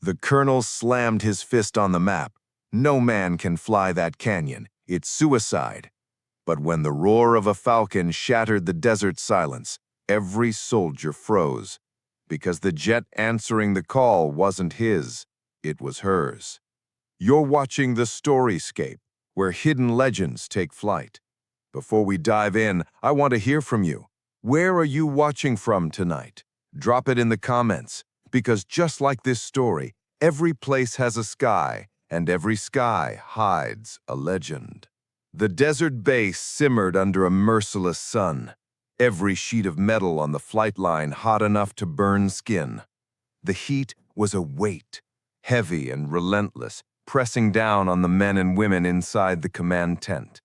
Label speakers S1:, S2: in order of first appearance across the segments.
S1: The colonel slammed his fist on the map. No man can fly that canyon. It's suicide. But when the roar of a falcon shattered the desert silence, every soldier froze, because the jet answering the call wasn't his, it was hers. You're watching the story Scape, where hidden legends take flight. Before we dive in, I want to hear from you. Where are you watching from tonight? Drop it in the comments, because just like this story, every place has a sky, and every sky hides a legend. The desert base simmered under a merciless sun, every sheet of metal on the flight line hot enough to burn skin. The heat was a weight, heavy and relentless, pressing down on the men and women inside the command tent.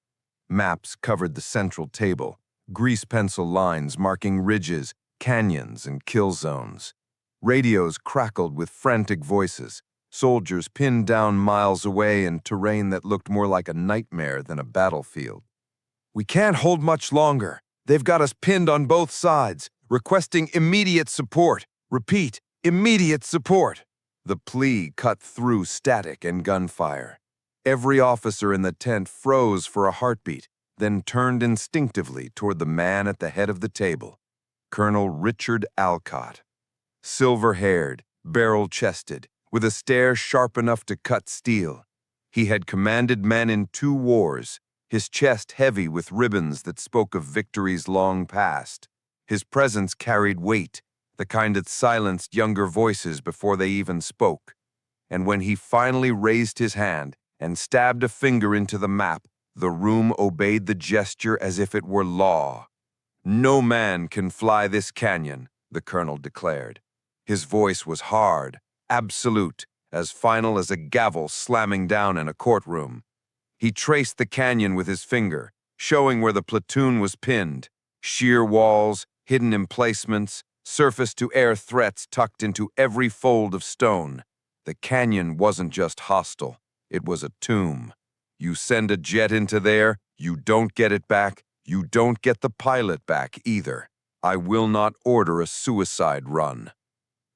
S1: Maps covered the central table, grease pencil lines marking ridges, canyons, and kill zones. Radios crackled with frantic voices, soldiers pinned down miles away in terrain that looked more like a nightmare than a battlefield. "We can't hold much longer. They've got us pinned on both sides, requesting immediate support. Repeat, immediate support." The plea cut through static and gunfire. Every officer in the tent froze for a heartbeat, then turned instinctively toward the man at the head of the table, Colonel Richard Alcott. Silver-haired, barrel-chested, with a stare sharp enough to cut steel. He had commanded men in 2 wars, his chest heavy with ribbons that spoke of victories long past. His presence carried weight, the kind that silenced younger voices before they even spoke. And when he finally raised his hand and stabbed a finger into the map, the room obeyed the gesture as if it were law. "No man can fly this canyon," the colonel declared. His voice was hard, absolute, as final as a gavel slamming down in a courtroom. He traced the canyon with his finger, showing where the platoon was pinned. Sheer walls, hidden emplacements, surface-to-air threats tucked into every fold of stone. The canyon wasn't just hostile, it was a tomb. You send a jet into there, you don't get it back, you don't get the pilot back either. I will not order a suicide run.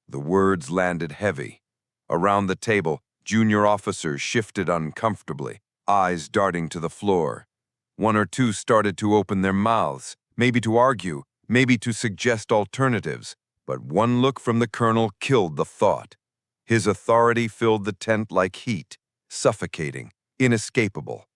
S1: The words landed heavy. Around the table, junior officers shifted uncomfortably, eyes darting to the floor. 1 or 2 started to open their mouths, maybe to argue, maybe to suggest alternatives, but one look from the colonel killed the thought. His authority filled the tent like heat, suffocating, inescapable.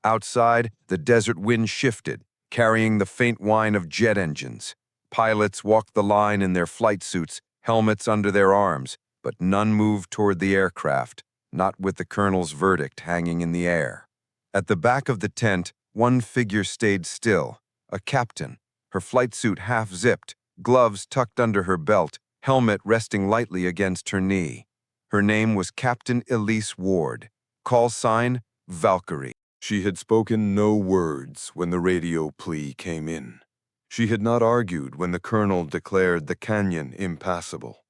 S1: Outside, the desert wind shifted, carrying the faint whine of jet engines. Pilots walked the line in their flight suits, helmets under their arms, but none moved toward the aircraft, not with the colonel's verdict hanging in the air. At the back of the tent, one figure stayed still, a captain, her flight suit half-zipped, gloves tucked under her belt, helmet resting lightly against her knee. Her name was Captain Elise Ward, call sign Valkyrie. She had spoken no words when the radio plea came in. She had not argued when the colonel declared the canyon impassable.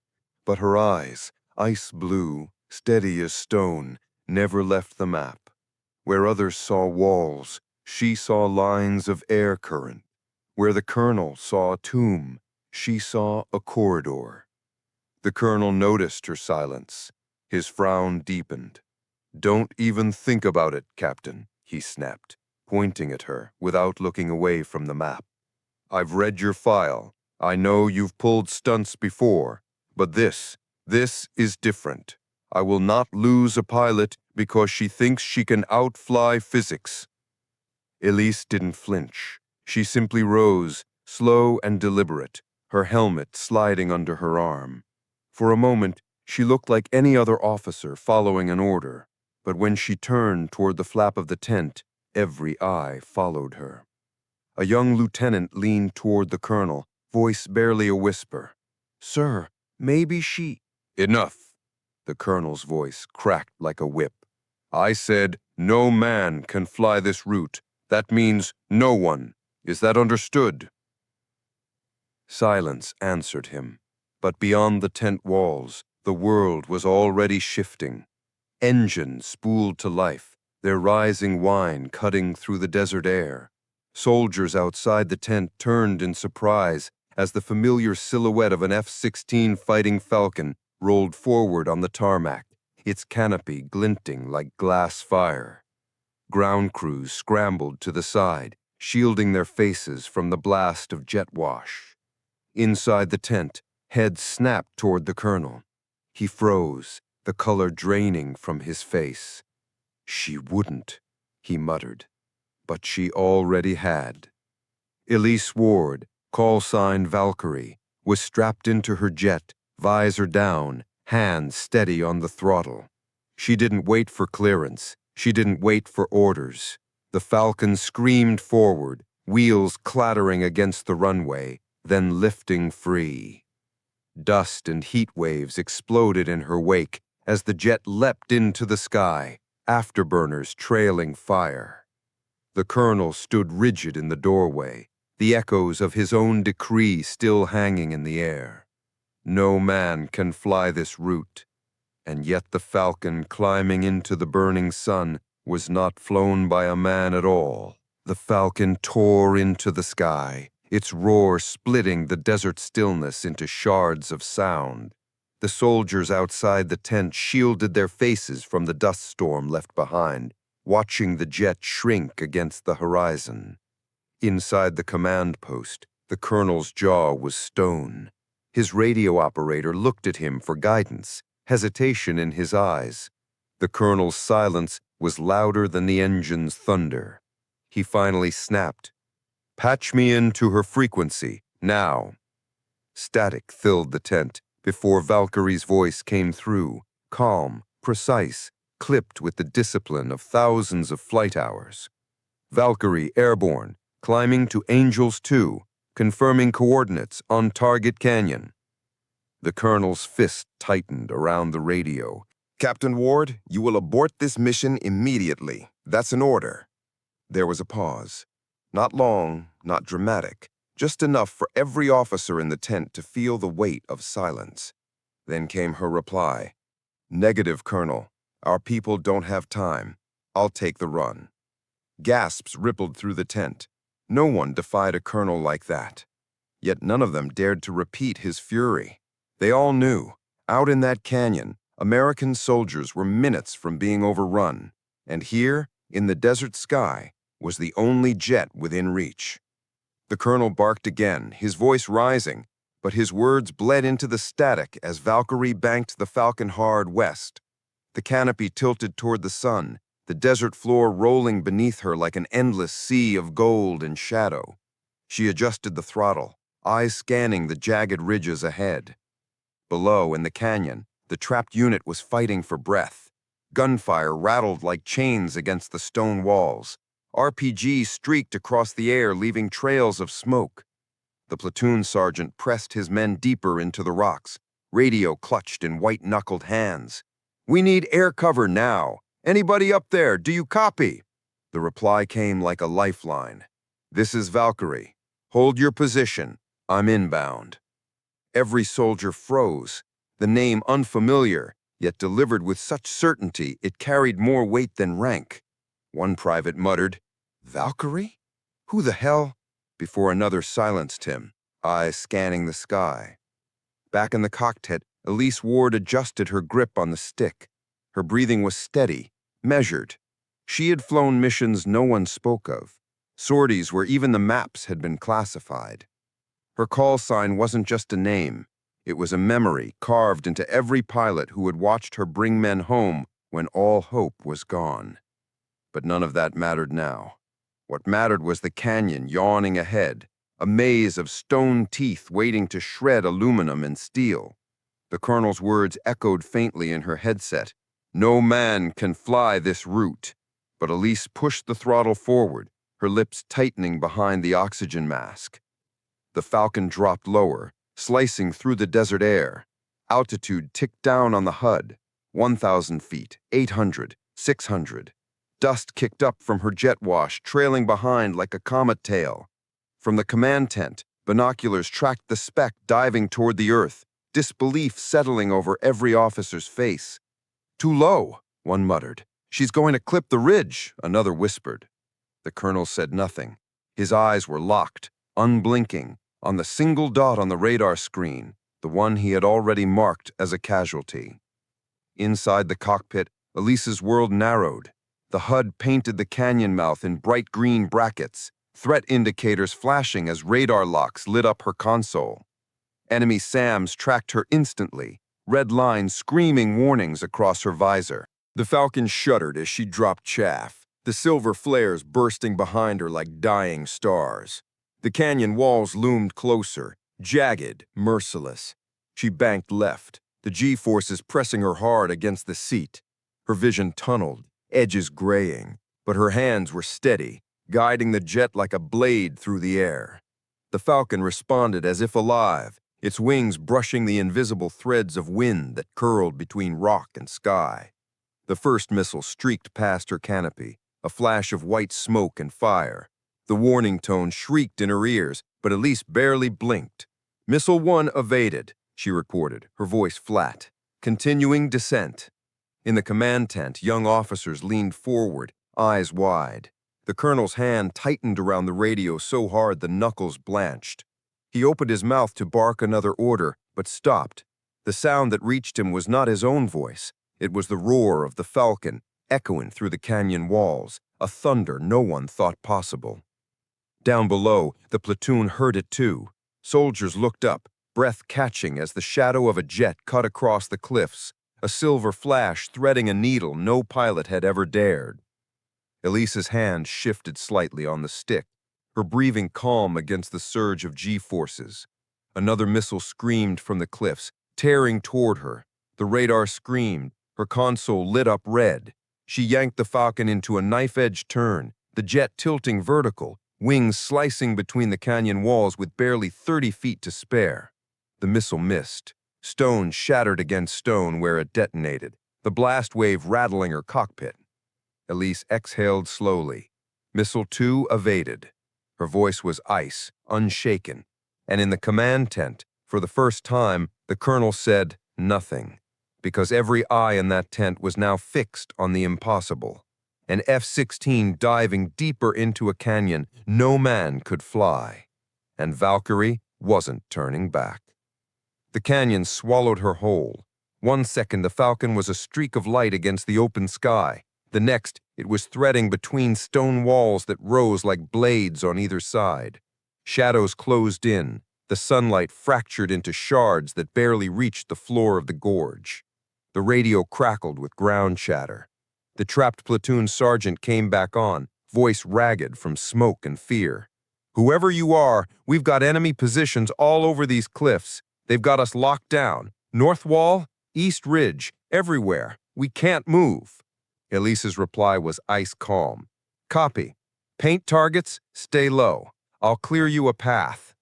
S1: But her eyes, ice blue, steady as stone, never left the map. Where others saw walls, she saw lines of air current. Where the colonel saw a tomb, she saw a corridor. The colonel noticed her silence. His frown deepened. "Don't even think about it, Captain," he snapped, pointing at her without looking away from the map. "I've read your file. I know you've pulled stunts before, but this is different. I will not lose a pilot because she thinks she can outfly physics." Elise didn't flinch. She simply rose, slow and deliberate, her helmet sliding under her arm. For a moment, she looked like any other officer following an order, but when she turned toward the flap of the tent, every eye followed her. A young lieutenant leaned toward the colonel, voice barely a whisper. "Sir, maybe she—" "Enough!" The colonel's voice cracked like a whip. "I said no man can fly this route. That means no one. Is that understood?" Silence answered him, but beyond the tent walls, the world was already shifting. Engines spooled to life, their rising whine cutting through the desert air. Soldiers outside the tent turned in surprise as the familiar silhouette of an F-16 Fighting Falcon
S2: rolled forward on the tarmac, its canopy glinting like glass fire. Ground crews scrambled to the side, shielding their faces from the blast of jet wash. Inside the tent, heads snapped toward the colonel. He froze, the color draining from his face. She wouldn't, he muttered, but she already had. Elise Ward, call sign Valkyrie, was strapped into her jet, visor down, hands steady on the throttle. She didn't wait for clearance. She didn't wait for orders. The Falcon screamed forward, wheels clattering against the runway, then lifting free. Dust and heat waves exploded in her wake as the jet leapt into the sky, afterburners trailing fire. The colonel stood rigid in the doorway, the echoes of his own decree still hanging in the air. No man can fly this route, and yet the Falcon climbing into the burning sun was not flown by a man at all. The Falcon tore into the sky, its roar splitting the desert stillness into shards of sound. The soldiers outside the tent shielded their faces from the dust storm left behind, watching the jet shrink against the horizon. Inside the command post, the colonel's jaw was stone. His radio operator looked at him for guidance, hesitation in his eyes. The colonel's silence was louder than the engine's thunder. He finally snapped, "Patch me into her frequency, now." Static filled the tent before Valkyrie's voice came through, calm, precise, clipped with the discipline of thousands of flight hours. "Valkyrie airborne, climbing to Angels 2, confirming coordinates on Target Canyon." The colonel's fist tightened around the radio.
S3: "Captain Ward, you will abort this mission immediately. That's an order." There was a pause. Not long, not dramatic, just enough for every officer in the tent to feel the weight of silence. Then came her reply. "Negative, Colonel. Our people don't have time. I'll take the run." Gasps rippled through the tent. No one defied a colonel like that. Yet none of them dared to repeat his fury. They all knew, out in that canyon, American soldiers were minutes from being overrun, and here, in the desert sky, was the only jet within reach. The colonel barked again, his voice rising, but his words bled into the static as Valkyrie banked the Falcon hard west. The canopy tilted toward the sun, the desert floor rolling beneath her like an endless sea of gold and shadow. She adjusted the throttle, eyes scanning the jagged ridges ahead. Below, in the canyon, the trapped unit was fighting for breath. Gunfire rattled like chains against the stone walls. RPGs streaked across the air, leaving trails of smoke. The platoon sergeant pressed his men deeper into the rocks, radio clutched in white-knuckled hands. "We need air cover now. Anybody up there, do you copy?" The reply came like a lifeline. "This is Valkyrie. Hold your position. I'm inbound." Every soldier froze, the name unfamiliar, yet delivered with such certainty it carried more weight than rank. One private muttered, "Valkyrie? Who the hell?" before another silenced him, eyes scanning the sky. Back in the cockpit, Elise Ward adjusted her grip on the stick. Her breathing was steady, measured. She had flown missions no one spoke of, sorties where even the maps had been classified. Her call sign wasn't just a name. It was a memory carved into every pilot who had watched her bring men home when all hope was gone. But none of that mattered now. What mattered was the canyon yawning ahead, a maze of stone teeth waiting to shred aluminum and steel. The colonel's words echoed faintly in her headset. "No man can fly this route." But Elise pushed the throttle forward, her lips tightening behind the oxygen mask. The Falcon dropped lower, slicing through the desert air. Altitude ticked down on the HUD. 1,000 feet, 800, 600. Dust kicked up from her jet wash, trailing behind like a comet tail. From the command tent, binoculars tracked the speck diving toward the earth, disbelief settling over every officer's face. "Too low," one muttered. "She's going to clip the ridge," another whispered. The colonel said nothing. His eyes were locked, unblinking, on the single dot on the radar screen,
S2: the one he had already marked as a casualty. Inside the cockpit, Elise's world narrowed. The HUD painted the canyon mouth in bright green brackets, threat indicators flashing as radar locks lit up her console. Enemy SAMs tracked her instantly, red lines screaming warnings across her visor. The Falcon shuddered as she dropped chaff, the silver flares bursting behind her like dying stars. The canyon walls loomed closer, jagged, merciless. She banked left, the G-forces pressing her hard against the seat. Her vision tunneled, edges graying, but her hands were steady, guiding the jet like a blade through the air. The Falcon responded as if alive, its wings brushing the invisible threads of wind that curled between rock and sky. The first missile streaked past her canopy, a flash of white smoke and fire. The warning tone shrieked in her ears, but Elise barely blinked. "Missile 1 evaded," she reported, her voice flat. "Continuing descent." In the command tent, young officers leaned forward, eyes wide. The colonel's hand tightened around the radio so hard the knuckles blanched. He opened his mouth to bark another order, but stopped. The sound that reached him was not his own voice. It was the roar of the Falcon, echoing through the canyon walls, a thunder no one thought possible. Down below, the platoon heard it too. Soldiers looked up, breath catching as the shadow of a jet cut across the cliffs, a silver flash threading a needle no pilot had ever dared. Elise's hand shifted slightly on the stick, her breathing calm against the surge of G-forces. Another missile screamed from the cliffs, tearing toward her. The radar screamed, her console lit up red. She yanked the Falcon into a knife-edge turn, the jet tilting vertical, wings slicing between the canyon walls with barely 30 feet to spare. The missile missed. Stone shattered against stone where it detonated, the blast wave rattling her cockpit. Elise exhaled slowly. Missile 2 evaded. Her voice was ice, unshaken. And in the command tent, for the first time, the colonel said nothing, because every eye in that tent was now fixed on the impossible. An F-16 diving deeper into a canyon no man could fly. And Valkyrie wasn't turning back. The canyon swallowed her whole. 1 second, the Falcon was a streak of light against the open sky. The next, it was threading between stone walls that rose like blades on either side. Shadows closed in, the sunlight fractured into shards that barely reached the floor of the gorge. The radio crackled with ground chatter. The trapped platoon sergeant came back on, voice ragged from smoke and fear. "Whoever you are, we've got enemy positions all over these cliffs. They've got us locked down. North Wall, East Ridge, everywhere. We can't move." Elise's reply was ice calm. "Copy. Paint targets, stay low. I'll clear you a path."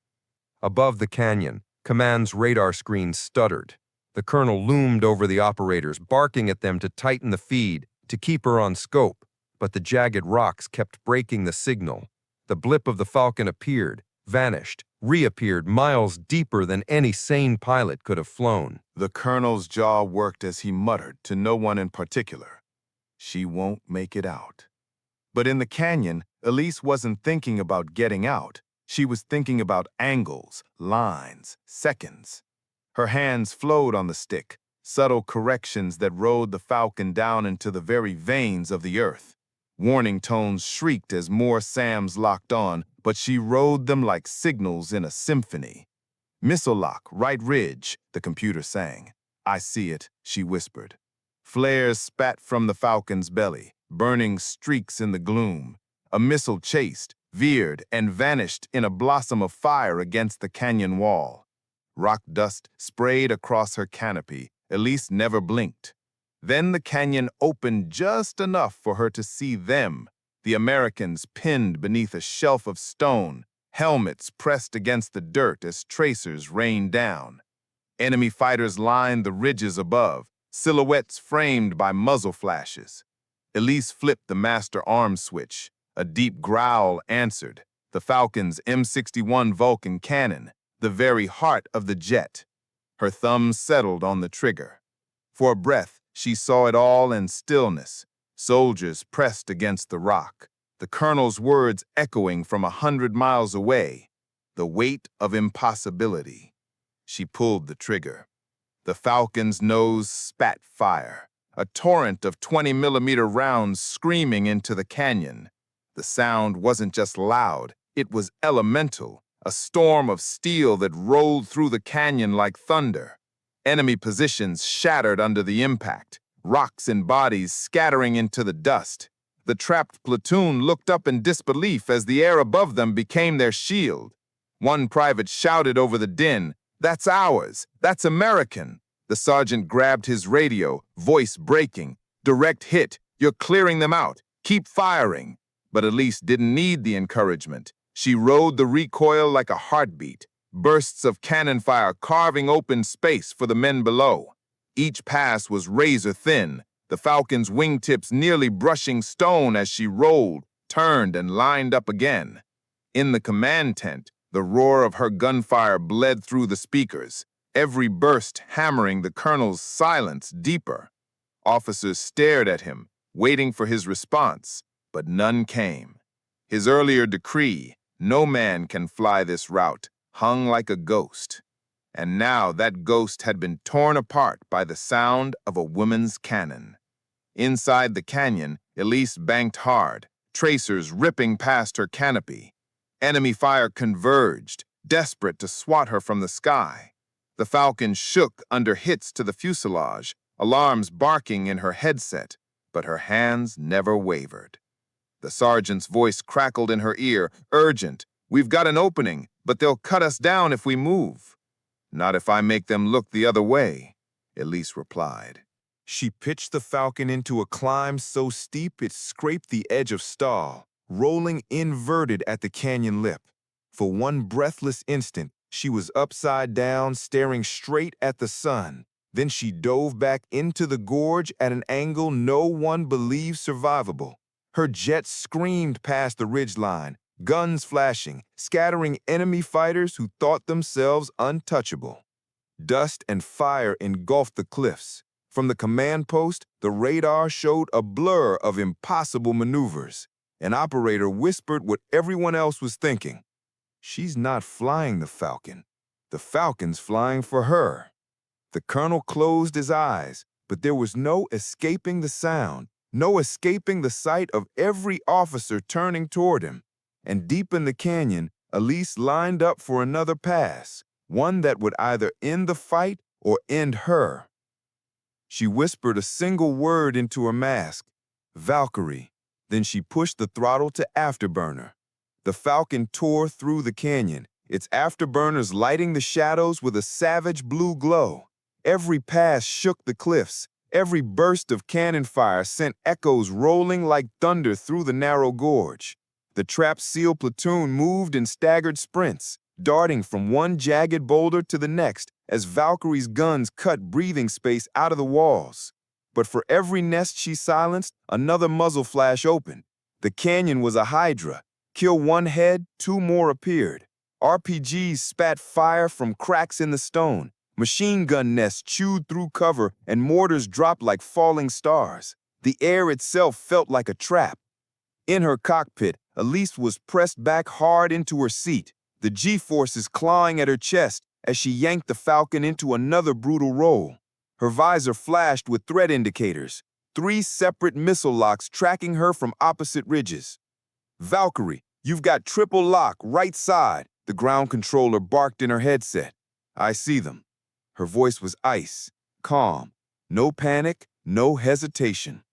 S2: Above the canyon, command's radar screen stuttered. The colonel loomed over the operators, barking at them to tighten the feed, to keep her on scope, but the jagged rocks kept breaking the signal. The blip of the Falcon appeared, vanished, reappeared miles deeper than any sane pilot could have flown.
S1: The colonel's jaw worked as he muttered to no one in particular. She won't make it out. But in the canyon, Elise wasn't thinking about getting out. She was thinking about angles, lines, seconds. Her hands flowed on the stick, subtle corrections that rode the Falcon down into the very veins of the earth. Warning tones shrieked as more SAMs locked on, but she rode them like signals in a symphony. "Missile lock, right ridge," the computer sang. "I see it," she whispered. Flares spat from the Falcon's belly, burning streaks in the gloom. A missile chased, veered, and vanished in a blossom of fire against the canyon wall. Rock dust sprayed across her canopy. Elise never blinked. Then the canyon opened just enough for her to see them, the Americans pinned beneath a shelf of stone, helmets pressed against the dirt as tracers rained down. Enemy fighters lined the ridges above, silhouettes framed by muzzle flashes. Elise flipped the master arm switch. A deep growl answered, the Falcon's M61 Vulcan cannon, the very heart of the jet. Her thumb settled on the trigger. For a breath, she saw it all in stillness. Soldiers pressed against the rock, the colonel's words echoing from 100 miles away. The weight of impossibility. She pulled the trigger. The Falcon's nose spat fire, a torrent of 20-millimeter rounds screaming into the canyon. The sound wasn't just loud, it was elemental, a storm of steel that rolled through the canyon like thunder. Enemy positions shattered under the impact, rocks and bodies scattering into the dust. The trapped platoon looked up in disbelief as the air above them became their shield. One private shouted over the din, "That's ours! That's American!" The sergeant grabbed his radio, voice breaking. "Direct hit! You're clearing them out! Keep firing!" But Elise didn't need the encouragement. She rode the recoil like a heartbeat, bursts of cannon fire carving open space for the men below. Each pass was razor thin, the Falcon's wingtips nearly brushing stone as she rolled, turned, and lined up again. In the command tent, the roar of her gunfire bled through the speakers, every burst hammering the colonel's silence deeper. Officers stared at him, waiting for his response, but none came. His earlier decree, "No man can fly this route," hung like a ghost. And now that ghost had been torn apart by the sound of a woman's cannon. Inside the canyon, Elise banked hard, tracers ripping past her canopy. Enemy fire converged, desperate to swat her from the sky. The Falcon shook under hits to the fuselage, alarms barking in her headset, but her hands never wavered. The sergeant's voice crackled in her ear, urgent. "We've got an opening, but they'll cut us down if we move." "Not if I make them look the other way," Elise replied. She pitched the Falcon into a climb so steep it scraped the edge of stall, rolling inverted at the canyon lip. For one breathless instant, she was upside down, staring straight at the sun. Then she dove back into the gorge at an angle no one believed survivable. Her jet screamed past the ridgeline, guns flashing, scattering enemy fighters who thought themselves untouchable. Dust and fire engulfed the cliffs. From the command post, the radar showed a blur of impossible maneuvers. An operator whispered what everyone else was thinking. "She's not flying the Falcon. The Falcon's flying for her." The colonel closed his eyes, but there was no escaping the sound, no escaping the sight of every officer turning toward him. And deep in the canyon, Elise lined up for another pass, one that would either end the fight or end her. She whispered a single word into her mask, "Valkyrie." Then she pushed the throttle to afterburner. The Falcon tore through the canyon, its afterburners lighting the shadows with a savage blue glow. Every pass shook the cliffs. Every burst of cannon fire sent echoes rolling like thunder through the narrow gorge. The trapped SEAL platoon moved in staggered sprints, darting from one jagged boulder to the next as Valkyrie's guns cut breathing space out of the walls. But for every nest she silenced, another muzzle flash opened. The canyon was a hydra. Kill one head, two more appeared. RPGs spat fire from cracks in the stone. Machine gun nests chewed through cover, and mortars dropped like falling stars. The air itself felt like a trap. In her cockpit, Elise was pressed back hard into her seat, the G-forces clawing at her chest as she yanked the Falcon into another brutal roll. Her visor flashed with threat indicators, 3 separate missile locks tracking her from opposite ridges. "Valkyrie, you've got triple lock, right side," the ground controller barked in her headset. "I see them." Her voice was ice, calm, no panic, no hesitation.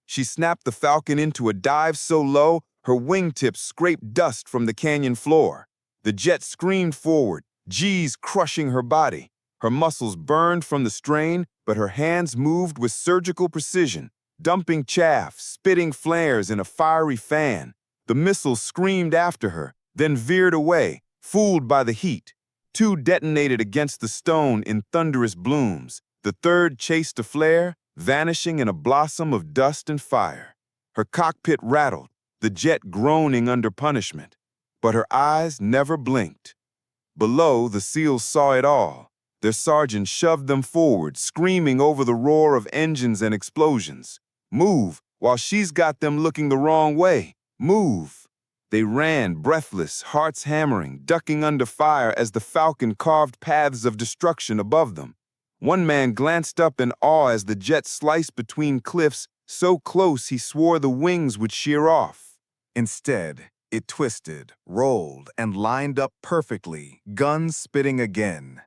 S1: She snapped the Falcon into a dive so low, her wingtips scraped dust from the canyon floor. The jet screamed forward, G's crushing her body. Her muscles burned from the strain, but her hands moved with surgical precision, dumping chaff, spitting flares in a fiery fan. The missiles screamed after her, then veered away, fooled by the heat. 2 detonated against the stone in thunderous blooms. The third chased a flare, vanishing in a blossom of dust and fire. Her cockpit rattled, the jet groaning under punishment. But her eyes never blinked. Below, the SEALs saw it all. Their sergeant shoved them forward, screaming over the roar of engines and explosions. "Move, while she's got them looking the wrong way. Move."
S4: They ran, breathless, hearts hammering, ducking under fire as the Falcon carved paths of destruction above them. One man glanced up in awe as the jet sliced between cliffs, so close he swore the wings would shear off.
S1: Instead, it twisted, rolled, and lined up perfectly, guns spitting again.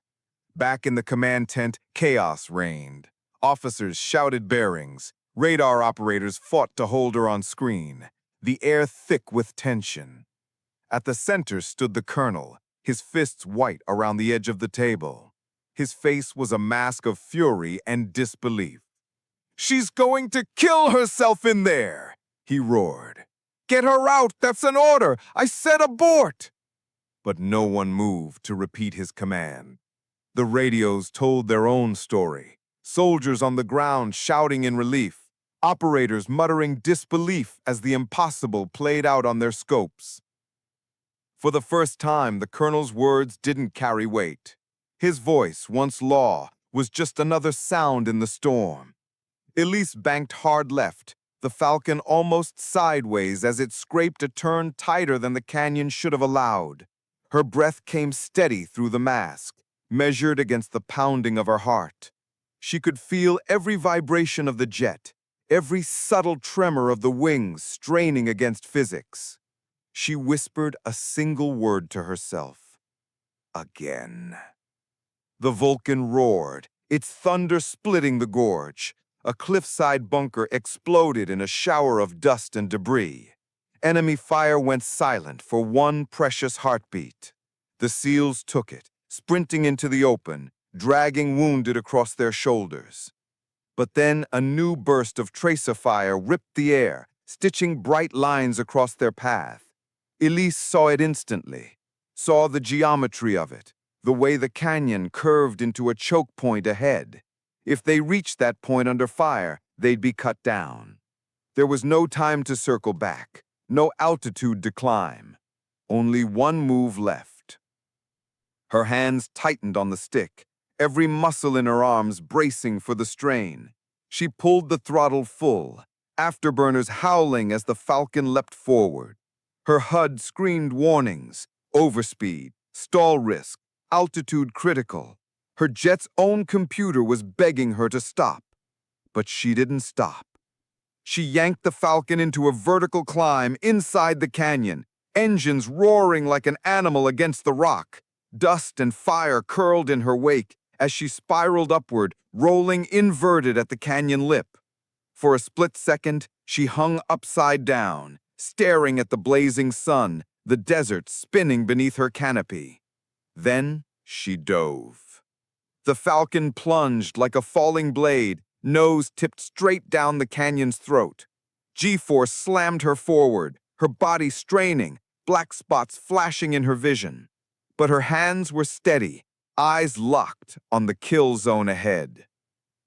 S1: Back in the command tent, chaos reigned. Officers shouted bearings. Radar operators fought to hold her on screen, the air thick with tension. At the center stood the colonel, his fists white around the edge of the table. His face was a mask of fury and disbelief. "She's going to kill herself in there!" he roared. "Get her out! That's an order! I said abort!" But no one moved to repeat his command. The radios told their own story. Soldiers on the ground shouting in relief. Operators muttering disbelief as the impossible played out on their scopes. For the first time, the colonel's words didn't carry weight. His voice, once law, was just another sound in the storm. Elise banked hard left, the Falcon almost sideways as it scraped a turn tighter than the canyon should have allowed. Her breath came steady through the mask, measured against the pounding of her heart. She could feel every vibration of the jet, every subtle tremor of the wings straining against physics. She whispered a single word to herself. Again. The Vulcan roared, its thunder splitting the gorge. A cliffside bunker exploded in a shower of dust and debris. Enemy fire went silent for one precious heartbeat. The SEALs took it, sprinting into the open, dragging wounded across their shoulders. But then a new burst of tracer fire ripped the air, stitching bright lines across their path. Elise saw it instantly, saw the geometry of it, the way the canyon curved into a choke point ahead. If they reached that point under fire, they'd be cut down. There was no time to circle back, no altitude to climb. Only one move left. Her hands tightened on the stick, every muscle in her arms bracing for the strain. She pulled the throttle full, afterburners howling as the Falcon leapt forward. Her HUD screamed warnings, overspeed, stall risk, altitude critical. Her jet's own computer was begging her to stop. But she didn't stop. She yanked the Falcon into a vertical climb inside the canyon, engines roaring like an animal against the rock. Dust and fire curled in her wake as she spiraled upward, rolling inverted at the canyon lip. For a split second, she hung upside down, staring at the blazing sun, the desert spinning beneath her canopy. Then she dove. The Falcon plunged like a falling blade, nose tipped straight down the canyon's throat. G-force slammed her forward, her body straining, black spots flashing in her vision. But her hands were steady, eyes locked on the kill zone ahead.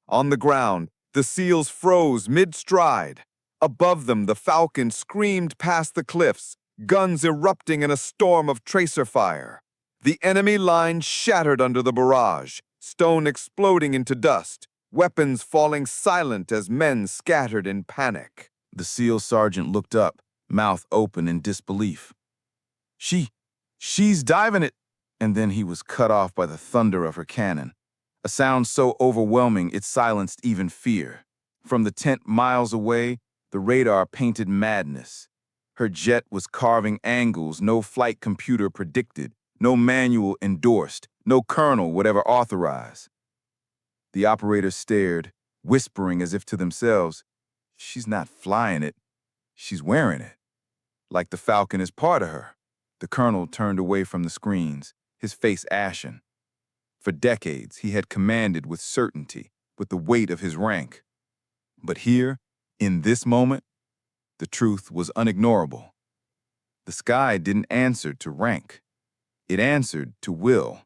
S1: On the ground, the SEALs froze mid-stride. Above them, the Falcon screamed past the cliffs, guns erupting in a storm of tracer fire. The enemy line shattered under the barrage, stone exploding into dust, weapons falling silent as men scattered in panic.
S5: The SEAL sergeant looked up, mouth open in disbelief. She's diving it! And then he was cut off by the thunder of her cannon, a sound so overwhelming it silenced even fear. From the tent miles away, the radar painted madness. Her jet was carving angles no flight computer predicted, no manual endorsed, no colonel would ever authorize. The operators stared, whispering as if to themselves, "She's not flying it, she's wearing it." Like the Falcon is part of her. The colonel turned away from the screens, his face ashen. For decades, he had commanded with certainty, with the weight of his rank. But here, in this moment, the truth was unignorable. The sky didn't answer to rank. It answered to will.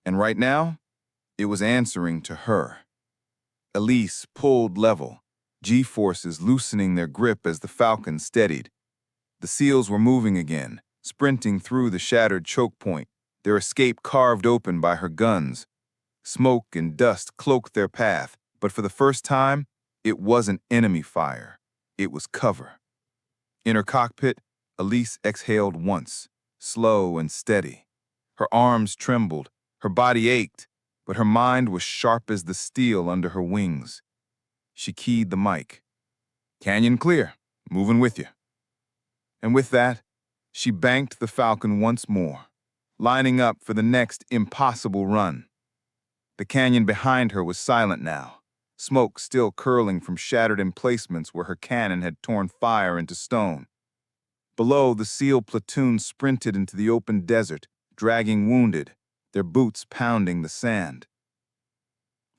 S5: And right now, it was answering to her. Elise pulled level, G-forces loosening their grip as the Falcon steadied. The SEALs were moving again, sprinting through the shattered choke point, their escape carved open by her guns. Smoke and dust cloaked their path, but for the first time, it wasn't enemy fire. It was cover. In her cockpit, Elise exhaled once, slow and steady. Her arms trembled, her body ached, but her mind was sharp as the steel under her wings. She keyed the mic. "Canyon clear, moving with you." And with that, she banked the Falcon once more, lining up for the next impossible run. The canyon behind her was silent now, smoke still curling from shattered emplacements where her cannon had torn fire into stone. Below, the SEAL platoon sprinted into the open desert, dragging wounded, their boots pounding the sand.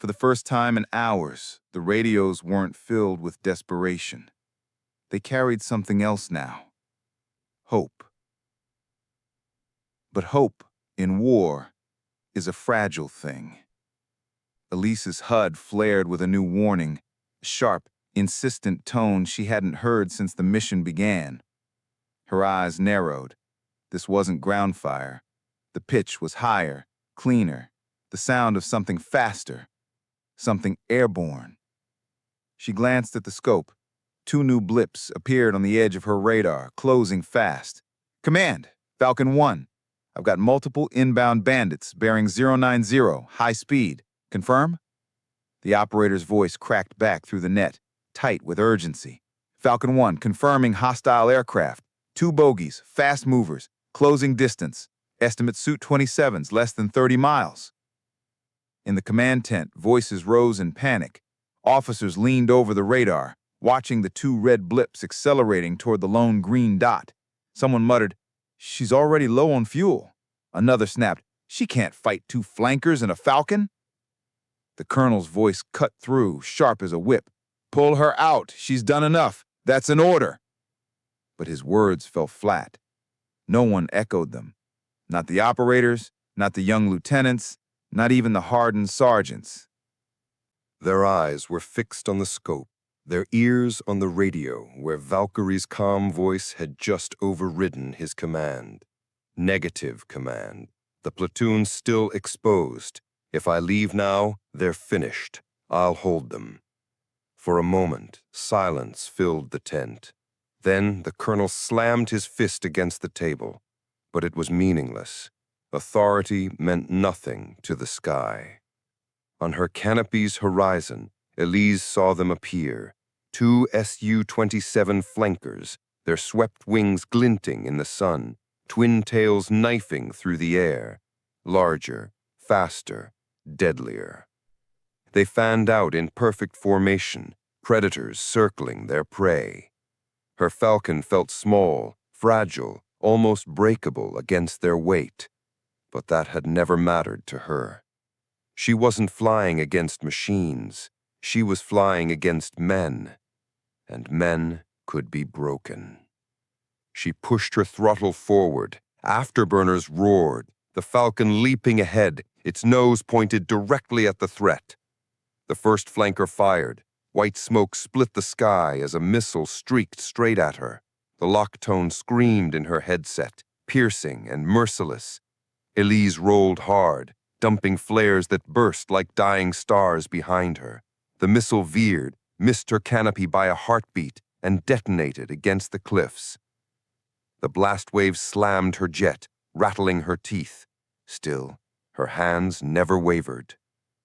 S5: For the first time in hours, the radios weren't filled with desperation. They carried something else now. Hope. But hope, in war, is a fragile thing. Elise's HUD flared with a new warning, a sharp, insistent tone she hadn't heard since the mission began. Her eyes narrowed. This wasn't ground fire. The pitch was higher, cleaner, the sound of something faster, something airborne. She glanced at the scope. 2 new blips appeared on the edge of her radar, closing fast. "Command, Falcon 1. I've got multiple inbound bandits bearing 090, high speed. Confirm?" The operator's voice cracked back through the net, tight with urgency. "Falcon 1, confirming hostile aircraft. 2 bogies, fast movers, closing distance. Estimate Su-27s, less than 30 miles. In the command tent, voices rose in panic. Officers leaned over the radar, watching the 2 red blips accelerating toward the lone green dot. Someone muttered, "She's already low on fuel." Another snapped, "She can't fight 2 flankers and a Falcon." The colonel's voice cut through, sharp as a whip. "Pull her out. She's done enough. That's an order." But his words fell flat. No one echoed them. Not the operators, not the young lieutenants, not even the hardened sergeants.
S2: Their eyes were fixed on the scope, their ears on the radio where Valkyrie's calm voice had just overridden his command. Negative command. The platoon's still exposed. If I leave now, they're finished. I'll hold them. For a moment, silence filled the tent. Then the colonel slammed his fist against the table. But it was meaningless. Authority meant nothing to the sky. On her canopy's horizon, Elise saw them appear. 2 Su-27 flankers, their swept wings glinting in the sun, twin tails knifing through the air. Larger, faster, deadlier. They fanned out in perfect formation, predators circling their prey. Her Falcon felt small, fragile, almost breakable against their weight. But that had never mattered to her. She wasn't flying against machines. She was flying against men. And men could be broken. She pushed her throttle forward. Afterburners roared, the Falcon leaping ahead, its nose pointed directly at the threat. The first flanker fired. White smoke split the sky as a missile streaked straight at her. The lock tone screamed in her headset, piercing and merciless. Elise rolled hard, dumping flares that burst like dying stars behind her. The missile veered, missed her canopy by a heartbeat, and detonated against the cliffs. The blast wave slammed her jet, rattling her teeth. Still, her hands never wavered.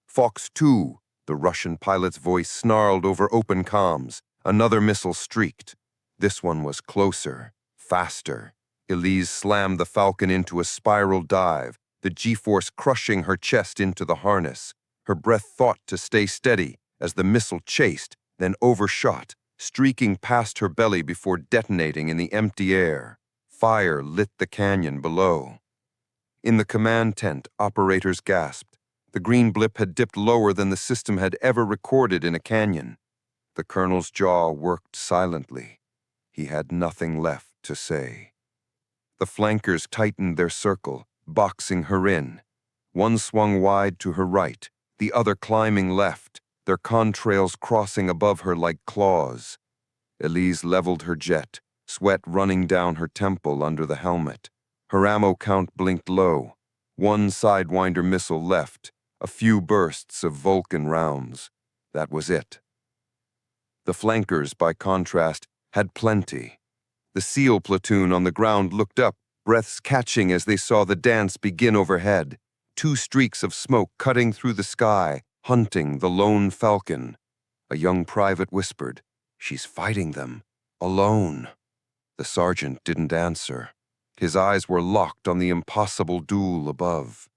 S2: Fox 2, the Russian pilot's voice snarled over open comms. Another missile streaked. This one was closer, faster. Elise slammed the Falcon into a spiral dive, the G-force crushing her chest into the harness. Her breath fought to stay steady as the missile chased, then overshot, streaking past her belly before detonating in the empty air. Fire lit the canyon below. In the command tent, operators gasped. The green blip had dipped lower than the system had ever recorded in a canyon. The colonel's jaw worked silently. He had nothing left to say. The flankers tightened their circle, boxing her in. One swung wide to her right, the other climbing left, their contrails crossing above her like claws. Elise leveled her jet, sweat running down her temple under the helmet. Her ammo count blinked low. 1 Sidewinder missile left, a few bursts of Vulcan rounds. That was it. The flankers, by contrast, had plenty. The SEAL platoon on the ground looked up, breaths catching as they saw the dance begin overhead. 2 streaks of smoke cutting through the sky, hunting the lone Falcon. A young private whispered, "She's fighting them, alone." The sergeant didn't answer. His eyes were locked on the impossible duel above.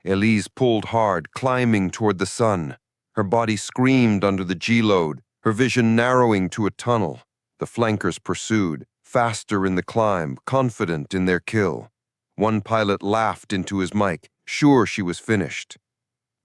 S2: Elise pulled hard, climbing toward the sun. Her body screamed under the G-load, her vision narrowing to a tunnel. The flankers pursued, faster in the climb, confident in their kill. One pilot laughed into his mic, sure she was finished.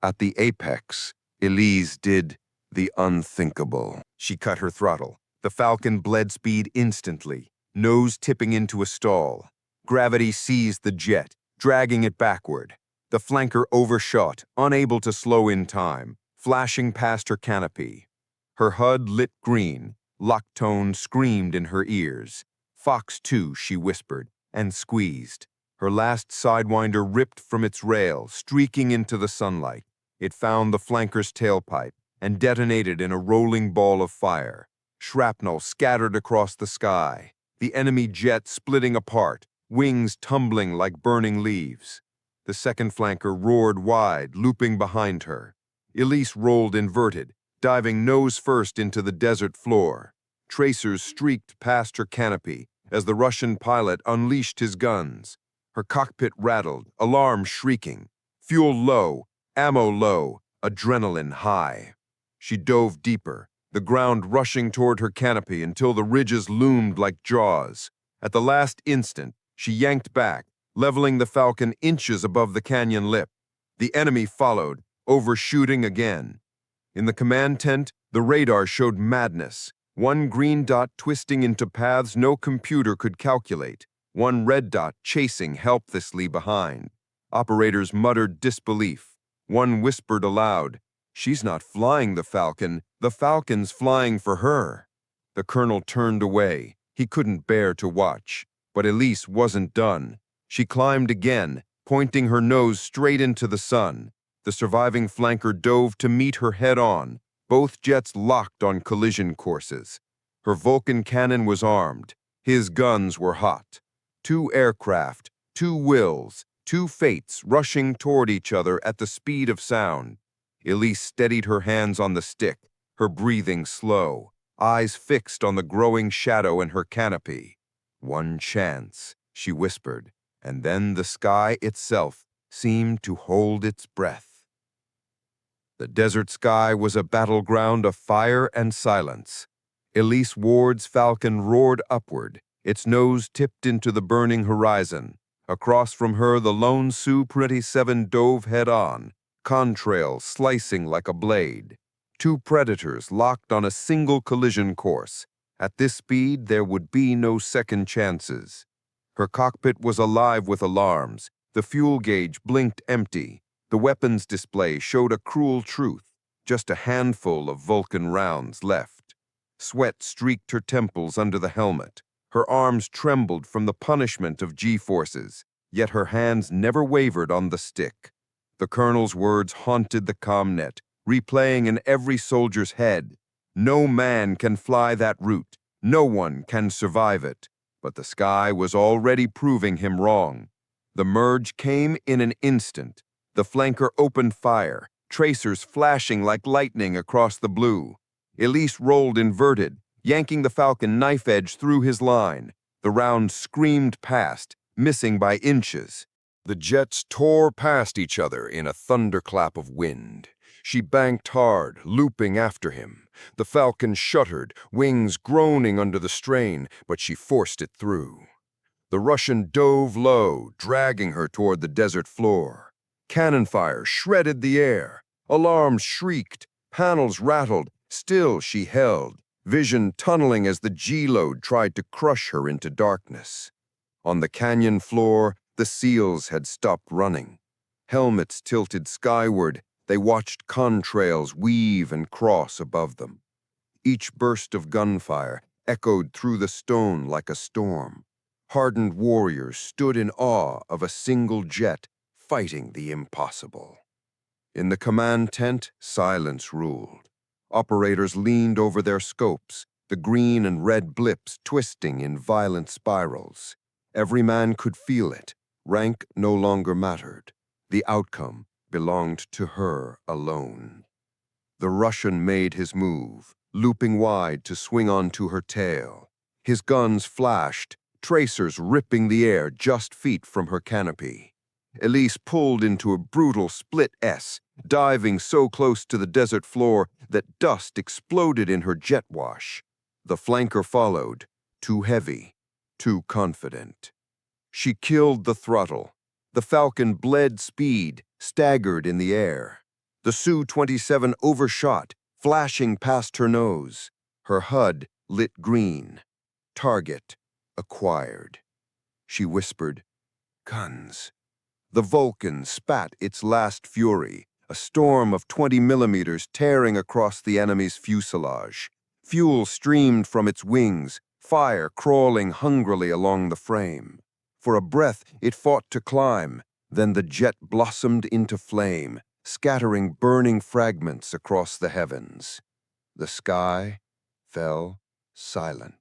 S2: At the apex, Elise did the unthinkable.
S1: She cut her throttle. The Falcon bled speed instantly, nose tipping into a stall. Gravity seized the jet, dragging it backward. The flanker overshot, unable to slow in time, flashing past her canopy. Her HUD lit green. Lock-tone screamed in her ears. "Fox 2," she whispered, and squeezed. Her last sidewinder ripped from its rail, streaking into the sunlight. It found the flanker's tailpipe and detonated in a rolling ball of fire. Shrapnel scattered across the sky, the enemy jet splitting apart, wings tumbling like burning leaves. The second flanker roared wide, looping behind her. Elise rolled inverted, diving nose first into the desert floor. Tracers streaked past her canopy as the Russian pilot unleashed his guns. Her cockpit rattled, alarm shrieking. Fuel low, ammo low, adrenaline high. She dove deeper, the ground rushing toward her canopy until the ridges loomed like jaws. At the last instant, she yanked back, leveling the Falcon inches above the canyon lip. The enemy followed, overshooting again. In the command tent, the radar showed madness. One green dot twisting into paths no computer could calculate. One red dot chasing helplessly behind. Operators muttered disbelief. One whispered aloud, "She's not flying the Falcon's flying for her." The colonel turned away. He couldn't bear to watch. But Elise wasn't done. She climbed again, pointing her nose straight into the sun. The surviving flanker dove to meet her head-on, both jets locked on collision courses. Her Vulcan cannon was armed. His guns were hot. 2 aircraft, 2 wills, 2 fates rushing toward each other at the speed of sound. Elise steadied her hands on the stick, her breathing slow, eyes fixed on the growing shadow in her canopy. "One chance," she whispered, and then the sky itself seemed to hold its breath. The desert sky was a battleground of fire and silence. Elise Ward's Falcon roared upward, its nose tipped into the burning horizon. Across from her, the lone Su-27 dove head-on, contrail slicing like a blade. 2 predators locked on a single collision course. At this speed, there would be no second chances. Her cockpit was alive with alarms. The fuel gauge blinked empty. The weapons display showed a cruel truth. Just a handful of Vulcan rounds left. Sweat streaked her temples under the helmet. Her arms trembled from the punishment of G-forces, yet her hands never wavered on the stick. The colonel's words haunted the commnet, replaying in every soldier's head. No man can fly that route. No one can survive it. But the sky was already proving him wrong. The merge came in an instant. The flanker opened fire, tracers flashing like lightning across the blue. Elise rolled inverted, yanking the Falcon knife-edge through his line. The round screamed past, missing by inches. The jets tore past each other in a thunderclap of wind. She banked hard, looping after him. The Falcon shuddered, wings groaning under the strain, but she forced it through. The Russian dove low, dragging her toward the desert floor. Cannon fire shredded the air. Alarms shrieked, panels rattled. Still she held, vision tunneling as the G-load tried to crush her into darkness. On the canyon floor, the SEALs had stopped running. Helmets tilted skyward, they watched contrails weave and cross above them. Each burst of gunfire echoed through the stone like a storm. Hardened warriors stood in awe of a single jet fighting the impossible. In the command tent, silence ruled. Operators leaned over their scopes,
S2: the green and red blips twisting in violent spirals. Every man could feel it. Rank no longer mattered. The outcome belonged to her alone. The Russian made his move, looping wide to swing onto her tail. His guns flashed, tracers ripping the air just feet from her canopy. Elise pulled into a brutal split S, diving so close to the desert floor that dust exploded in her jet wash. The flanker followed, too heavy, too confident. She killed the throttle. The Falcon bled speed, staggered in the air. The Su-27 overshot, flashing past her nose. Her HUD lit green. Target acquired. She whispered, "Guns." The Vulcan spat its last fury, a storm of 20 millimeters tearing across the enemy's fuselage. Fuel streamed from its wings, fire crawling hungrily along the frame. For a breath, it fought to climb, then the jet blossomed into flame, scattering burning fragments across the heavens. The sky fell silent.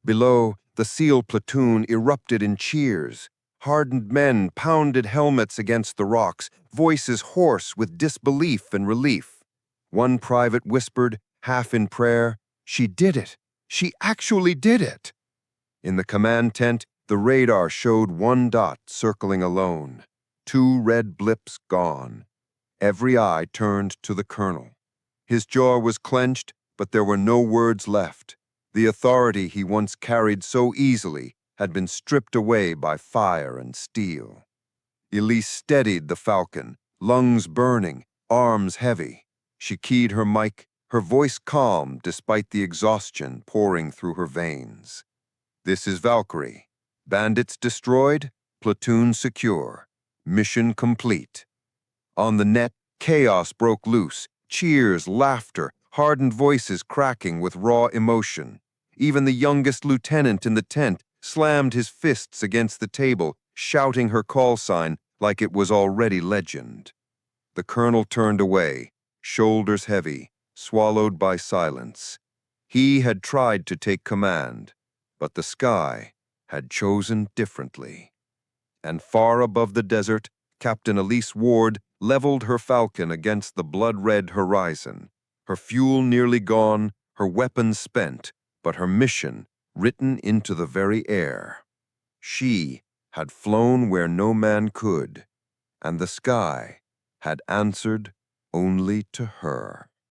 S2: Below, the SEAL platoon erupted in cheers. Hardened men pounded helmets against the rocks, voices hoarse with disbelief and relief. One private whispered, half in prayer, "She did it! She actually did it!" In the command tent, the radar showed one dot circling alone. 2 red blips gone. Every eye turned to the colonel. His jaw was clenched, but there were no words left. The authority he once carried so easily had been stripped away by fire and steel. Elise steadied the Falcon, lungs burning, arms heavy. She keyed her mic, her voice calm despite the exhaustion pouring through her veins. "This is Valkyrie. Bandits destroyed, platoon secure. Mission complete." On the net, chaos broke loose, cheers, laughter, hardened voices cracking with raw emotion. Even the youngest lieutenant in the tent slammed his fists against the table, shouting her call sign like it was already legend. The colonel turned away, shoulders heavy, swallowed by silence. He had tried to take command, but the sky had chosen differently. And far above the desert, Captain Elise Ward leveled her Falcon against the blood-red horizon. Her fuel nearly gone, her weapons spent, but her mission written into the very air. She had flown where no man could, and the sky had answered only to her.